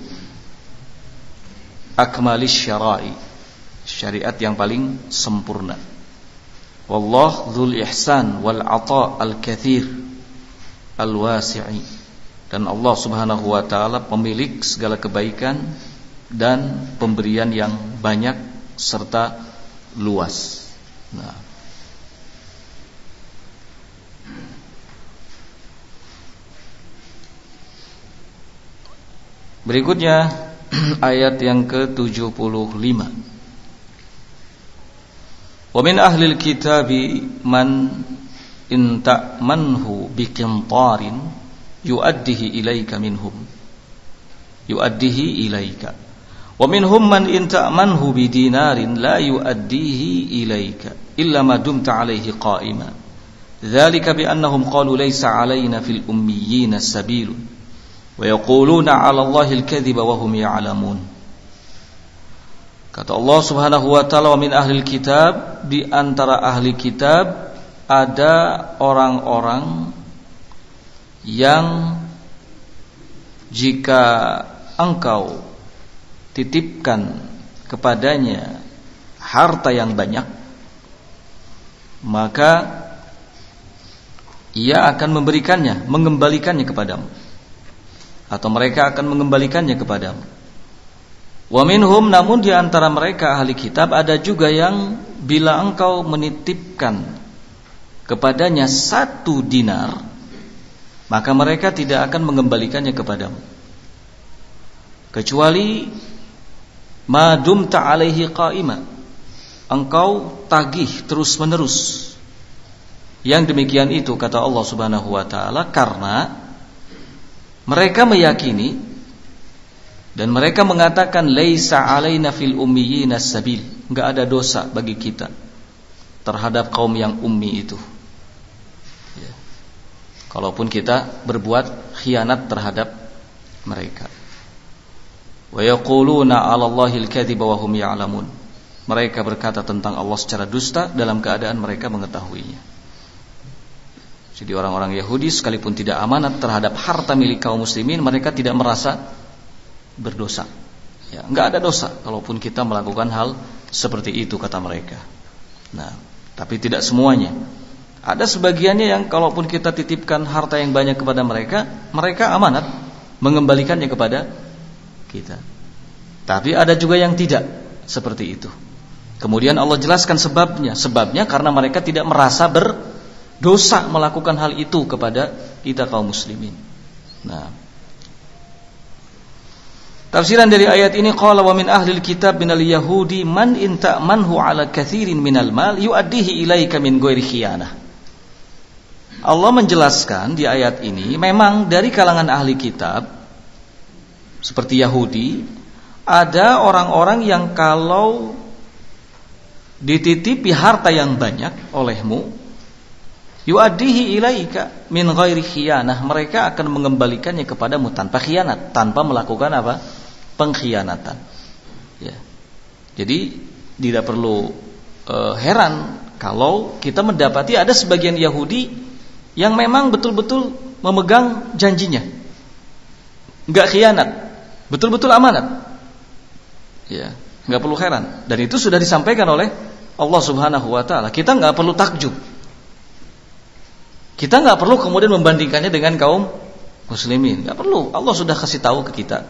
akmalis syara'i, syariat yang paling sempurna. Wallahu dzul ihsan wal 'ata' al katsir al wasi'i, dan Allah Subhanahu wa taala pemilik segala kebaikan dan pemberian yang banyak serta luas. Nah, berikutnya ayat yang ke-75. Wa min ahlil kitabi man in ta'manhu biqintarin yu'addihi ilaika wa minhum man in ta'manhu bidinarin la yu'addihi ilaika illa ma dumta alaihi qa'ima dzalika bi annahum qalu laysa 'alaina fil ummiyina sabilun wa yaquluna 'ala Allahi al-kadhiba wa hum ya'lamun. Kata Allah Subhanahu wa taala, wa min ahlil kitab, di antara ahli kitab ada orang-orang yang jika engkau titipkan kepadanya harta yang banyak, maka ia akan memberikannya, mengembalikannya kepadamu, atau mereka akan mengembalikannya kepadamu. Wa minhum, namun di antara mereka ahli kitab ada juga yang bila engkau menitipkan kepadanya 1 dinar, maka mereka tidak akan mengembalikannya kepadamu kecuali ma dumta alaihi qa'ima, engkau tagih terus menerus. Yang demikian itu, kata Allah Subhanahu wa taala, karena mereka meyakini dan mereka mengatakan laisa alaina fil ummiyina sabil, enggak ada dosa bagi kita terhadap kaum yang ummi itu, ya, kalaupun kita berbuat khianat terhadap mereka. Wa yaquluna 'ala Allahil kadhiba wa hum ya'lamun, mereka berkata tentang Allah secara dusta dalam keadaan mereka mengetahuinya. Jadi orang-orang Yahudi sekalipun tidak amanat terhadap harta milik kaum muslimin, mereka tidak merasa berdosa. Ya, enggak ada dosa kalaupun kita melakukan hal seperti itu, kata mereka. Nah, tapi tidak semuanya. Ada sebagiannya yang kalaupun kita titipkan harta yang banyak kepada mereka, mereka amanat mengembalikannya kepada kita. Tapi ada juga yang tidak seperti itu. Kemudian Allah jelaskan sebabnya. Sebabnya karena mereka tidak merasa berdosa melakukan hal itu kepada kita kaum muslimin. Nah, tafsiran dari ayat ini, qala wa min ahlil kitab minal yahudi man in ta'manhu ala katsirin minal mal yu'addihi ilaika min ghairi khiyanah. Allah menjelaskan di ayat ini, memang dari kalangan ahli kitab seperti Yahudi ada orang-orang yang kalau dititipi harta yang banyak olehmu, yu'addihi ilaika min ghairi khiyanah, mereka akan mengembalikannya kepadamu tanpa khianat, tanpa melakukan apa? Pengkhianatan. Ya. Jadi tidak perlu heran kalau kita mendapati ada sebagian Yahudi yang memang betul-betul memegang janjinya, enggak khianat, betul-betul amanat. Ya, enggak perlu heran. Dan itu sudah disampaikan oleh Allah Subhanahu wa taala. Kita enggak perlu takjub. Kita enggak perlu kemudian membandingkannya dengan kaum muslimin. Enggak perlu. Allah sudah kasih tahu ke kita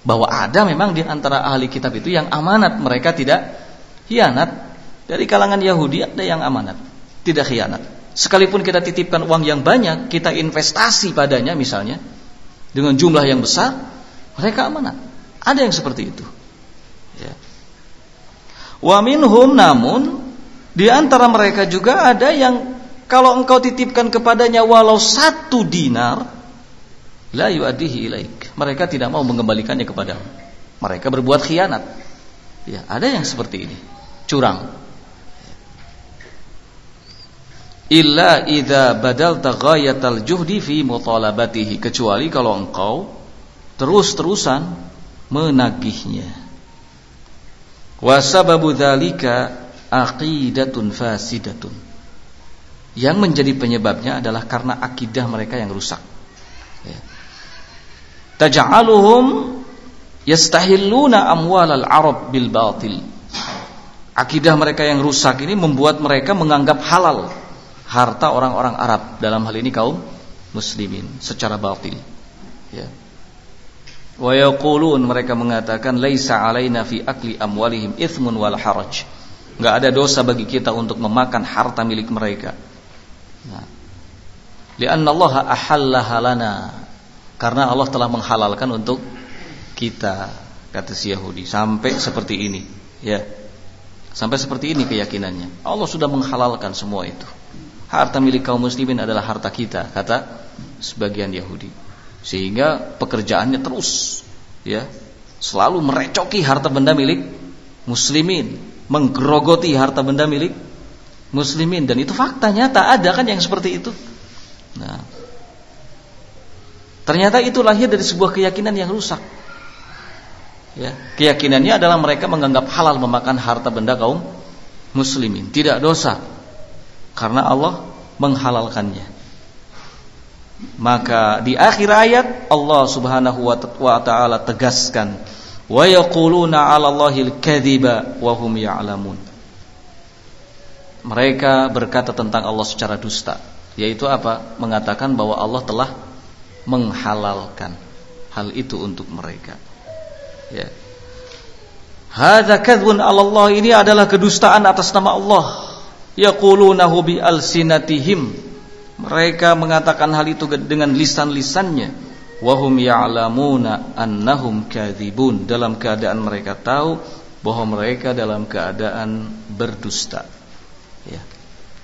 bahwa ada memang di antara ahli kitab itu yang amanat, mereka tidak khianat. Dari kalangan Yahudi ada yang amanat, tidak khianat. Sekalipun kita titipkan uang yang banyak, kita investasi padanya misalnya dengan jumlah yang besar, mereka amanat. Ada yang seperti itu. Ya. Wa minhum, namun di antara mereka juga ada yang kalau engkau titipkan kepadanya walau 1 dinar, la yu'addihi ilaik, mereka tidak mau mengembalikannya kepadamu. Mereka berbuat khianat. Ya, ada yang seperti ini, curang. Illa idza badalta ghayatal juhdi fi mutalabatihi, kecuali kalau engkau terus-terusan menagihnya. Wa sababu dzalika aqidatun fasidatun, yang menjadi penyebabnya adalah karena akidah mereka yang rusak. Ya. Taj'aluhum yastahilluna amwalal arab bil batil. Akidah mereka yang rusak ini membuat mereka menganggap halal harta orang-orang Arab, dalam hal ini kaum muslimin, secara batil. Ya. Wa yaqulun, mereka mengatakan laisa alaina fi akli amwalihim itsmun wal haraj. Enggak ada dosa bagi kita untuk memakan harta milik mereka. Nah, li'anna Allah ahallaha lana, karena Allah telah menghalalkan untuk kita, kata si Yahudi. Sampai seperti ini, ya. Sampai seperti ini keyakinannya. Allah sudah menghalalkan semua itu. Harta milik kaum muslimin adalah harta kita, kata sebagian Yahudi. Sehingga pekerjaannya terus, ya, selalu merecoki harta benda milik muslimin, menggerogoti harta benda milik muslimin, dan itu fakta nyata, ada kan yang seperti itu. Nah, ternyata itu lahir dari sebuah keyakinan yang rusak. Ya, keyakinannya adalah mereka menganggap halal memakan harta benda kaum muslimin, tidak dosa karena Allah menghalalkannya. Maka di akhir ayat Allah Subhanahu wa taala tegaskan, wa yaquluna 'ala Allahil kadziba wa hum ya'lamun. Mereka berkata tentang Allah secara dusta, yaitu apa? Mengatakan bahwa Allah telah menghalalkan hal itu untuk mereka. Ya. Hadza kadzbun 'ala Allah, ini adalah kedustaan atas nama Allah. Yaqulunahu bi alsinatihim, mereka mengatakan hal itu dengan lisan-lisannya. Wa hum ya'lamuna annahum kadzibun, dalam keadaan mereka tahu bahwa mereka dalam keadaan berdusta. Ya.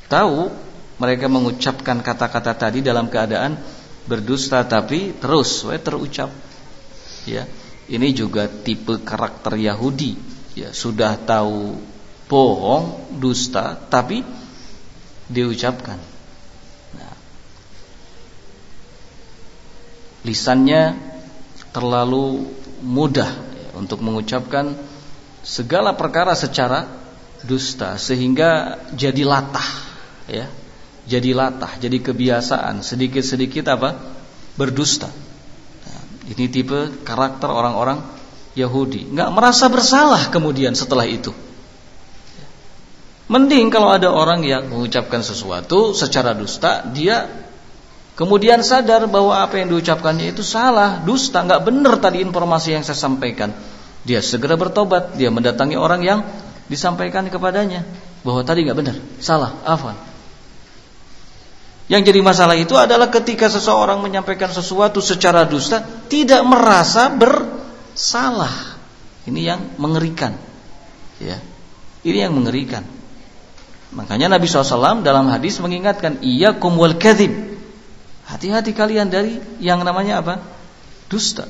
Tahu mereka mengucapkan kata-kata tadi dalam keadaan berdusta, tapi terus terucap. Ya. Ini juga tipe karakter Yahudi. Ya, sudah tahu bohong, dusta, tapi diucapkan. Nah, lisannya terlalu mudah, ya, untuk mengucapkan segala perkara secara dusta sehingga jadi latah, ya. Jadi latah, jadi kebiasaan, sedikit-sedikit berdusta. Nah, ini tipe karakter orang-orang Yahudi, enggak merasa bersalah kemudian setelah itu. Mending kalau ada orang yang mengucapkan sesuatu secara dusta, dia kemudian sadar bahwa apa yang diucapkannya itu salah, dusta, enggak benar tadi informasi yang saya sampaikan. Dia segera bertobat, dia mendatangi orang yang disampaikan kepadanya bahwa tadi enggak benar, salah, afwan. Yang jadi masalah itu adalah ketika seseorang menyampaikan sesuatu secara dusta tidak merasa bersalah. Ini yang mengerikan, ya. Ini yang mengerikan. Makanya Nabi SAW dalam hadis mengingatkan, iyyakum wal kadzib. Hati-hati kalian dari yang namanya dusta.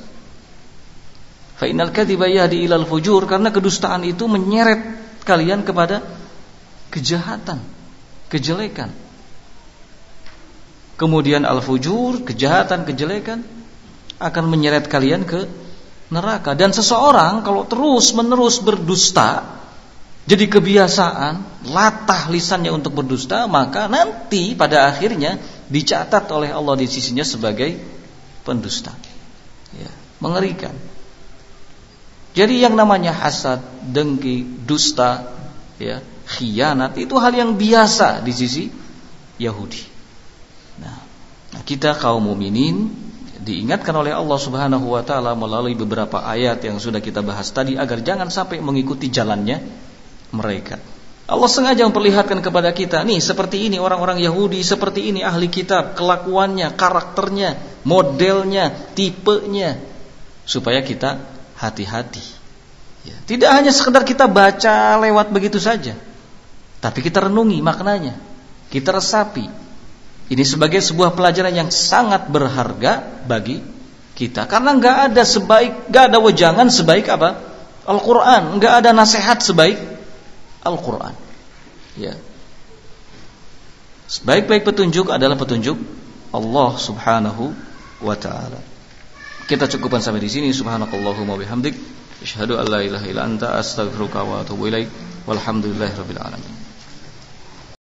Fa innal kadziba yahdi ilal fujur, karena kedustaan itu menyeret kalian kepada kejahatan, kejelekan. Kemudian al-fujur, kejahatan, kejelekan akan menyeret kalian ke neraka. Dan seseorang kalau terus-menerus berdusta, jadi kebiasaan, latah lisannya untuk berdusta, maka nanti pada akhirnya dicatat oleh Allah di sisinya sebagai pendusta. Ya, mengerikan. Jadi yang namanya hasad, dengki, dusta, ya, khianat itu hal yang biasa di sisi Yahudi. Nah, kita kaum mukminin diingatkan oleh Allah Subhanahu wa taala melalui beberapa ayat yang sudah kita bahas tadi agar jangan sampai mengikuti jalannya mereka. Allah sengaja memperlihatkan kepada kita, nih seperti ini orang-orang Yahudi, seperti ini ahli kitab, kelakuannya, karakternya, modelnya, tipenya, supaya kita hati-hati. Ya, tidak hanya sekedar kita baca lewat begitu saja, tapi kita renungi maknanya, kita resapi. Ini sebagai sebuah pelajaran yang sangat berharga bagi kita, karena nggak ada wejangan sebaik Al-Quran, nggak ada nasihat sebaik Al-Quran. Ya. Sebaik-baik petunjuk adalah petunjuk Allah Subhanahu wa taala. Kita cukupkan sampai di sini. Subhanakallahumma bihamdik, asyhadu an la ilaha illa anta, astaghfiruka wa atubu ilaik. Walhamdulillahirabbil alamin.